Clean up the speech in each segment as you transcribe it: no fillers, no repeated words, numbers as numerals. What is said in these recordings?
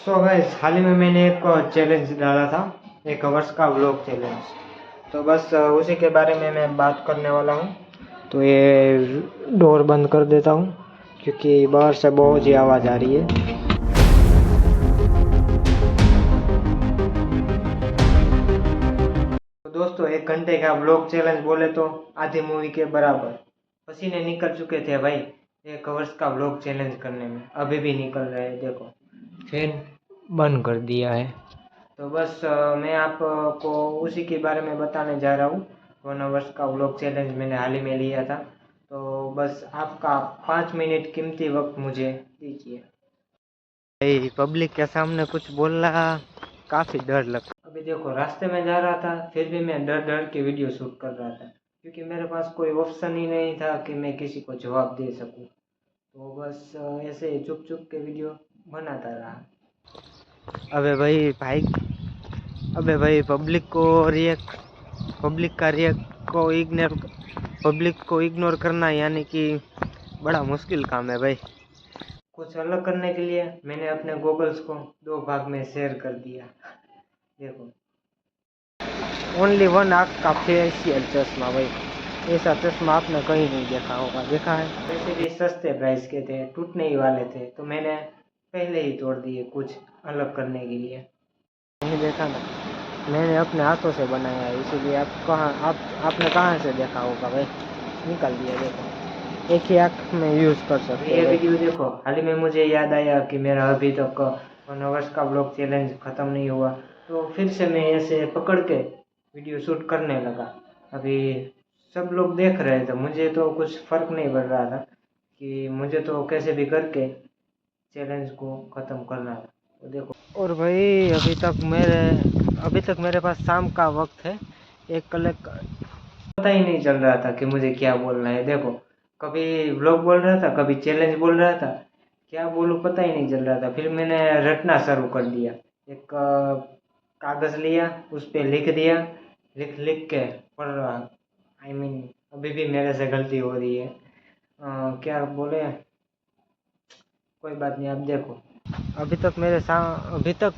So guys, हाल ही में मैंने एक चैलेंज डाला था, 1 वर्ष का व्लॉग चैलेंज। तो बस उसी के बारे में मैं बात करने वाला हूँ। तो ये डोर बंद कर देता हूँ क्योंकि बाहर से बहुत ही आवाज़ आ रही है। तो दोस्तों, 1 घंटे का व्लॉग चैलेंज बोले तो आधी मूवी के बराबर पसीने निकल चुके थे भाई। 1 वर्ष का व्लॉग चैलेंज करने में अभी भी निकल रहे हैं। देखो, फैन बंद कर दिया है। तो बस मैं आपको उसी के बारे में बताने जा रहा हूँ। 1 वर्ष का व्लॉग चैलेंज मैंने हाल ही में लिया था। तो बस आपका 5 मिनट कीमती वक्त मुझे दीजिए। भाई, पब्लिक के सामने कुछ बोलना काफ़ी डर लगता। अभी देखो, रास्ते में जा रहा था, फिर भी मैं डर डर के वीडियो शूट कर रहा था क्योंकि मेरे पास कोई ऑप्शन ही नहीं था कि मैं किसी को जवाब दे सकूं। तो बस ऐसे ही चुप चुप के वीडियो बनाता रहा। अबे भाई भाई अबे भाई, पब्लिक का रिएक्ट को इग्नोर पब्लिक को इग्नोर करना यानी कि बड़ा मुश्किल काम है भाई। कुछ अलग करने के लिए मैंने अपने गॉगल्स को 2 भाग में शेयर कर दिया। देखो, ओनली वन आँख का फेशियल चश्मा भाई। ऐसा चश्मा आपने कहीं नहीं देखा होगा। देखा है? वैसे भी सस्ते प्राइस के थे, टूटने ही वाले थे, तो मैंने पहले ही तोड़ दिए कुछ अलग करने के लिए। नहीं देखा ना, मैंने अपने हाथों से बनाया है, इसीलिए आपने कहाँ से देखा होगा भाई। निकाल दिया। देखो, एक ही आँख में यूज़ कर सकते हैं। ये वीडियो देखो, हाल ही में मुझे याद आया कि मेरा अभी तक 1 वर्ष का ब्लॉग चैलेंज ख़त्म नहीं हुआ। तो फिर से मैं ऐसे पकड़ के वीडियो शूट करने लगा। अभी सब लोग देख रहे थे, मुझे तो कुछ फ़र्क नहीं पड़ रहा था कि मुझे तो कैसे भी करके चैलेंज को ख़त्म करना था। तो देखो, और भाई अभी तक मेरे पास शाम का वक्त है। एक कलेक्ट पता ही नहीं चल रहा था कि मुझे क्या बोलना है। देखो, कभी व्लॉग बोल रहा था, कभी चैलेंज बोल रहा था, क्या बोलूँ पता ही नहीं चल रहा था। फिर मैंने रटना शुरू कर दिया। एक कागज़ लिया, उस पे लिख दिया, लिख लिख के पढ़ रहा। अभी भी मेरे से गलती हो रही है। क्या बोले, कोई बात नहीं। आप देखो, अभी तक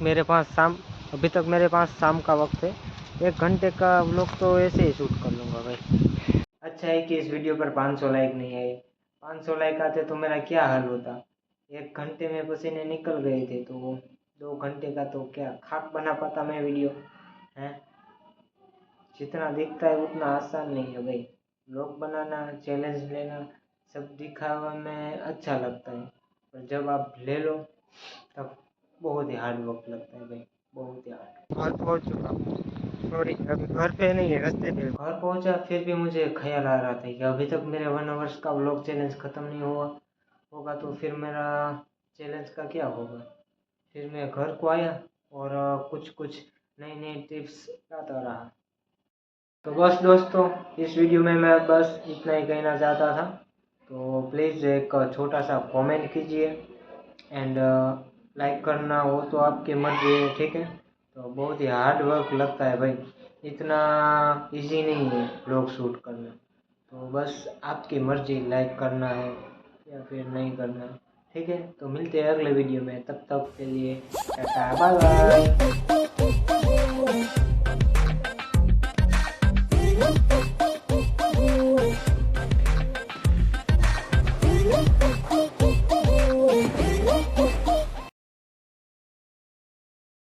मेरे पास शाम का वक्त है। 1 घंटे का व्लॉग तो ऐसे ही शूट कर लूँगा भाई। अच्छा है कि इस वीडियो पर 500 लाइक नहीं आए। 500 लाइक आते तो मेरा क्या हाल होता। 1 घंटे में पसीने निकल गए थे, तो 2 घंटे का तो क्या खाक बना पाता मैं वीडियो है। जितना दिखता है उतना आसान नहीं है भाई। व्लॉग बनाना, चैलेंज लेना, सब दिखावा में अच्छा लगता है, पर जब आप ले लो तब बहुत ही हार्ड वर्क लगता है भाई, बहुत ही हार्ड। घर पहुंच चुका हूँ, सॉरी अभी घर पे नहीं है, रास्ते पे। घर पहुंचा, फिर भी मुझे ख्याल आ रहा था कि अभी तक मेरे 1 वर्ष का व्लॉग चैलेंज ख़त्म नहीं हुआ होगा, तो फिर मेरा चैलेंज का क्या होगा। फिर मैं घर को आया और कुछ कुछ नई नई टिप्स लाता रहा। तो बस दोस्तों, इस वीडियो में मैं बस इतना ही कहना चाहता था। तो प्लीज़ एक छोटा सा कमेंट कीजिए एंड लाइक करना हो तो आपकी मर्जी है, ठीक है। तो बहुत ही हार्ड वर्क लगता है भाई, इतना इजी नहीं है ब्लॉग शूट करना। तो बस आपकी मर्जी, लाइक करना है या फिर नहीं करना, ठीक है। तो मिलते हैं अगले वीडियो में, तब तक के लिए टाटा बाय बाय।